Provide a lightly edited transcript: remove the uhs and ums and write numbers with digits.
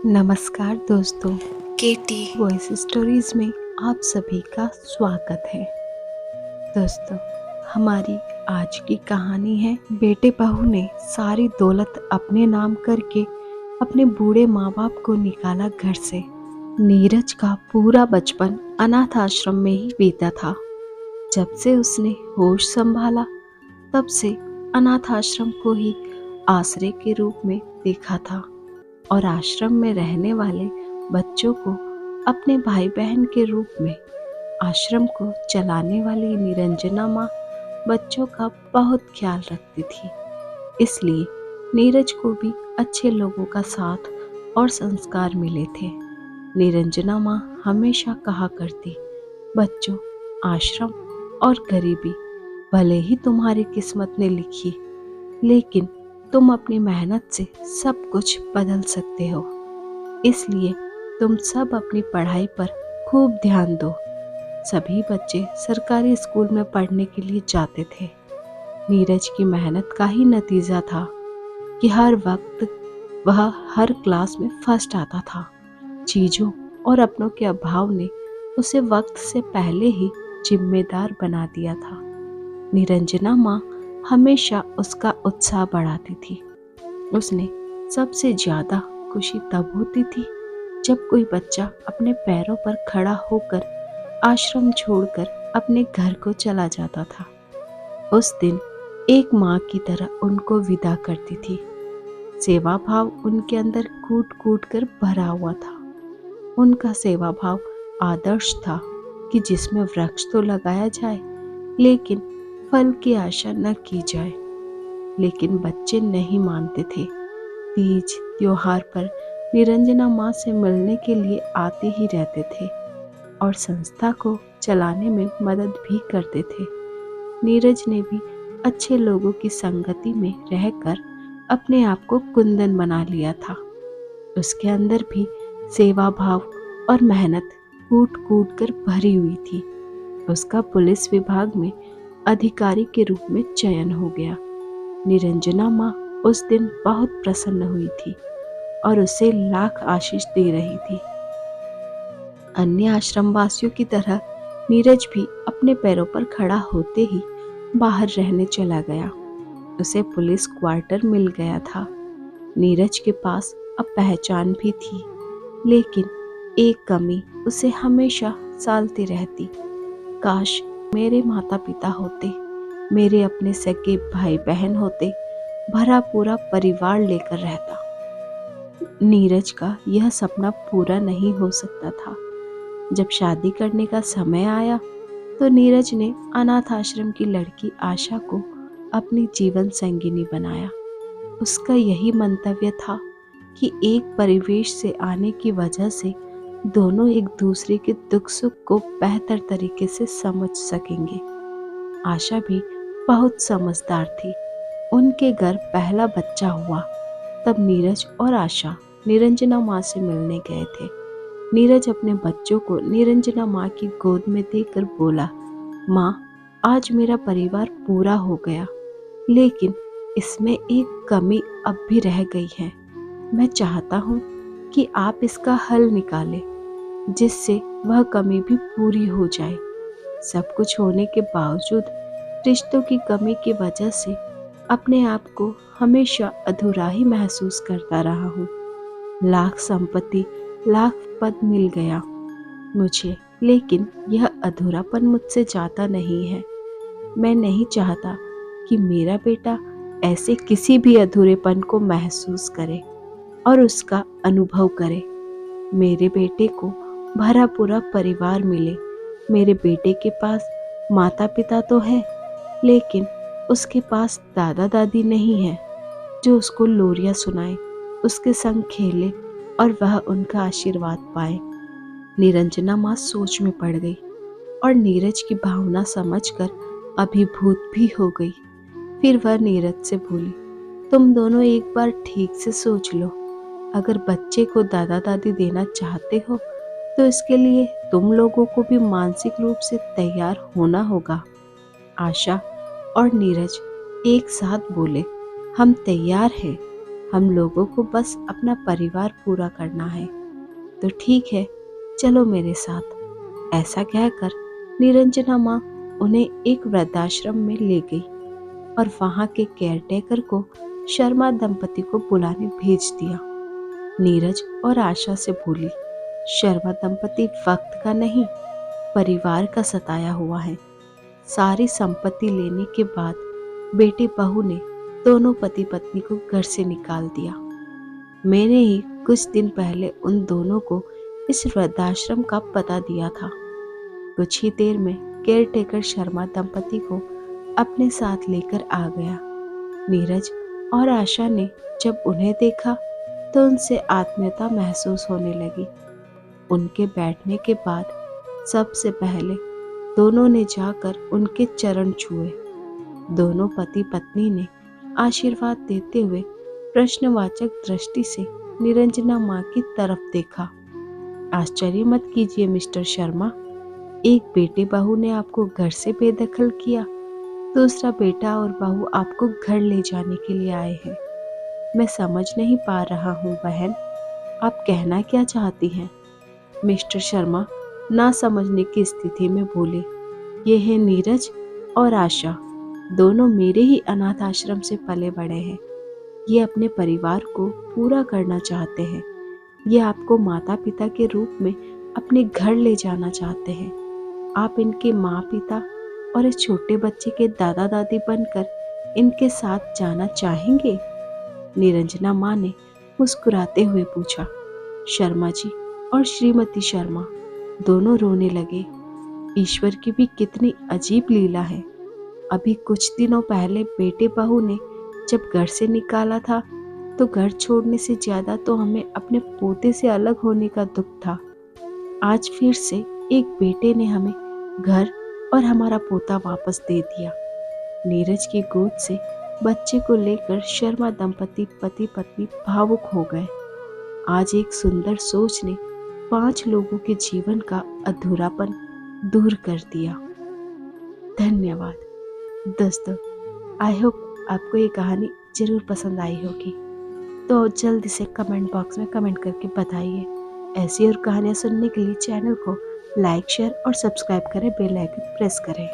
नमस्कार दोस्तों, केटी। Voice stories में आप सभी का स्वागत है। दोस्तों, हमारी आज की कहानी है बेटे बहू ने सारी दौलत अपने नाम करके अपने बूढ़े माँ बाप को निकाला घर से। नीरज का पूरा बचपन अनाथ आश्रम में ही बीता था। जब से उसने होश संभाला तब से अनाथ आश्रम को ही आश्रय के रूप में देखा था और आश्रम में रहने वाले बच्चों को अपने भाई बहन के रूप में। आश्रम को चलाने वाली निरंजना माँ बच्चों का बहुत ख्याल रखती थी, इसलिए नीरज को भी अच्छे लोगों का साथ और संस्कार मिले थे। निरंजना माँ हमेशा कहा करती, बच्चों, आश्रम और गरीबी भले ही तुम्हारी किस्मत ने लिखी, लेकिन तुम अपनी मेहनत से सब कुछ बदल सकते हो। इसलिए तुम सब अपनी पढ़ाई पर खूब ध्यान दो। सभी बच्चे सरकारी स्कूल में पढ़ने के लिए जाते थे। नीरज की मेहनत का ही नतीजा था कि हर वक्त वह हर क्लास में फर्स्ट आता था। चीजों और अपनों के अभाव ने उसे वक्त से पहले ही जिम्मेदार बना दिया था। निरंजना माँ हमेशा उसका उत्साह बढ़ाती थी। उसने सबसे ज्यादा खुशी तब होती थी जब कोई बच्चा अपने पैरों पर खड़ा होकर आश्रम छोड़कर अपने घर को चला जाता था। उस दिन एक माँ की तरह उनको विदा करती थी। सेवा भाव उनके अंदर कूट कूट कर भरा हुआ था। उनका सेवा भाव आदर्श था कि जिसमें वृक्ष तो लगाया जाए लेकिन फल की आशा न की जाए। लेकिन बच्चे नहीं मानते थे। तीज त्योहार पर निरंजना माँ से मिलने के लिए आते ही रहते थे और संस्था को चलाने में मदद भी करते थे। नीरज ने भी अच्छे लोगों की संगति में रहकर अपने आप को कुंदन बना लिया था। उसके अंदर भी सेवा भाव और मेहनत कूट कूट कर भरी हुई थी। उसका पुलिस विभाग में अधिकारी के रूप में चयन हो गया। निरंजना माँ उस दिन बहुत प्रसन्न हुई थी और उसे लाख आशीष दे रही थी। अन्य आश्रम वासियों की तरह नीरज भी अपने पैरों पर खड़ा होते ही बाहर रहने चला गया। उसे पुलिस क्वार्टर मिल गया था। नीरज के पास अब पहचान भी थी, लेकिन एक कमी उसे हमेशा सालती रहती। काश मेरे माता पिता होते, मेरे अपने सगे भाई बहन होते, भरा पूरा परिवार लेकर रहता। नीरज का यह सपना पूरा नहीं हो सकता था। जब शादी करने का समय आया तो नीरज ने अनाथ आश्रम की लड़की आशा को अपनी जीवन संगिनी बनाया। उसका यही मंतव्य था कि एक परिवेश से आने की वजह से दोनों एक दूसरे के दुख सुख को बेहतर तरीके से समझ सकेंगे। आशा भी बहुत समझदार थी। उनके घर पहला बच्चा हुआ तब नीरज और आशा निरंजना माँ से मिलने गए थे। नीरज अपने बच्चों को निरंजना माँ की गोद में देकर बोला, माँ, आज मेरा परिवार पूरा हो गया, लेकिन इसमें एक कमी अब भी रह गई है। मैं चाहता हूँ कि आप इसका हल निकालें, जिससे वह कमी भी पूरी हो जाए। सब कुछ होने के बावजूद रिश्तों की कमी की वजह से अपने आप को हमेशा अधूरा ही महसूस करता रहा हूँ। लाख संपत्ति, लाख पद मिल गया मुझे, लेकिन यह अधूरापन मुझसे जाता नहीं है। मैं नहीं चाहता कि मेरा बेटा ऐसे किसी भी अधूरेपन को महसूस करे और उसका अनुभव करे। मेरे बेटे को भरा पूरा परिवार मिले। मेरे बेटे के पास माता पिता तो है, लेकिन उसके पास दादा दादी नहीं है जो उसको लोरियां सुनाए, उसके संग खेले और वह उनका आशीर्वाद पाए। निरंजना माँ सोच में पड़ गई और नीरज की भावना समझकर अभिभूत भी हो गई। फिर वह नीरज से बोली, तुम दोनों एक बार ठीक से सोच लो। अगर बच्चे को दादा दादी देना चाहते हो तो इसके लिए तुम लोगों को भी मानसिक रूप से तैयार होना होगा। आशा और नीरज एक साथ बोले, हम तैयार हैं। हम लोगों को बस अपना परिवार पूरा करना है, तो ठीक है, चलो मेरे साथ। ऐसा कहकर निरंजना माँ उन्हें एक वृद्धाश्रम में ले गई और वहां के केयरटेकर को शर्मा दंपति को बुलाने भेज दिया। नीरज और आशा से बोली, शर्मा दंपति वक्त का नहीं, परिवार का सताया हुआ है। सारी संपत्ति लेने के बाद बेटे बहू ने दोनों पति पत्नी को घर से निकाल दिया। मैंने ही कुछ दिन पहले उन दोनों को इस वृद्धाश्रम का पता दिया था। कुछ ही देर में केयरटेकर शर्मा दंपति को अपने साथ लेकर आ गया। नीरज और आशा ने जब उन्हें देखा तो उनसे आत्मीयता महसूस होने लगी। उनके बैठने के बाद सबसे पहले दोनों ने जाकर उनके चरण छुए। दोनों पति पत्नी ने आशीर्वाद देते हुए प्रश्नवाचक दृष्टि से निरंजना माँ की तरफ देखा। आश्चर्य मत कीजिए मिस्टर शर्मा, एक बेटे बहू ने आपको घर से बेदखल किया, दूसरा बेटा और बहू आपको घर ले जाने के लिए आए हैं। मैं समझ नहीं पा रहा हूँ बहन, आप कहना क्या चाहती हैं? मिस्टर शर्मा ना समझने की स्थिति में बोले, ये है नीरज और आशा, दोनों मेरे ही अनाथ आश्रम से पले बड़े हैं। ये अपने परिवार को पूरा करना चाहते हैं। ये आपको माता पिता के रूप में अपने घर ले जाना चाहते हैं। आप इनके माँ पिता और इस छोटे बच्चे के दादा दादी बनकर इनके साथ जाना चाहेंगे? निरंजना माँ ने मुस्कुराते हुए पूछा। शर्मा जी और श्रीमती शर्मा दोनों रोने लगे। ईश्वर की भी कितनी अजीब लीला है। अभी कुछ दिनों पहले बेटे बहू ने जब घर से निकाला था तो घर छोड़ने से ज्यादा तो हमें अपने पोते से अलग होने का दुख था। आज फिर से एक बेटे ने हमें घर और हमारा पोता वापस दे दिया। नीरज की गोद से बच्चे को लेकर शर्मा दंपति पति पत्नी भावुक हो गए। आज एक सुंदर सोच ने 5 लोगों के जीवन का अधूरापन दूर कर दिया। धन्यवाद दोस्तों, आई होप आपको ये कहानी जरूर पसंद आई होगी। तो जल्दी से कमेंट बॉक्स में कमेंट करके बताइए। ऐसी और कहानियाँ सुनने के लिए चैनल को लाइक शेयर और सब्सक्राइब करें, बेल आइकन प्रेस करें।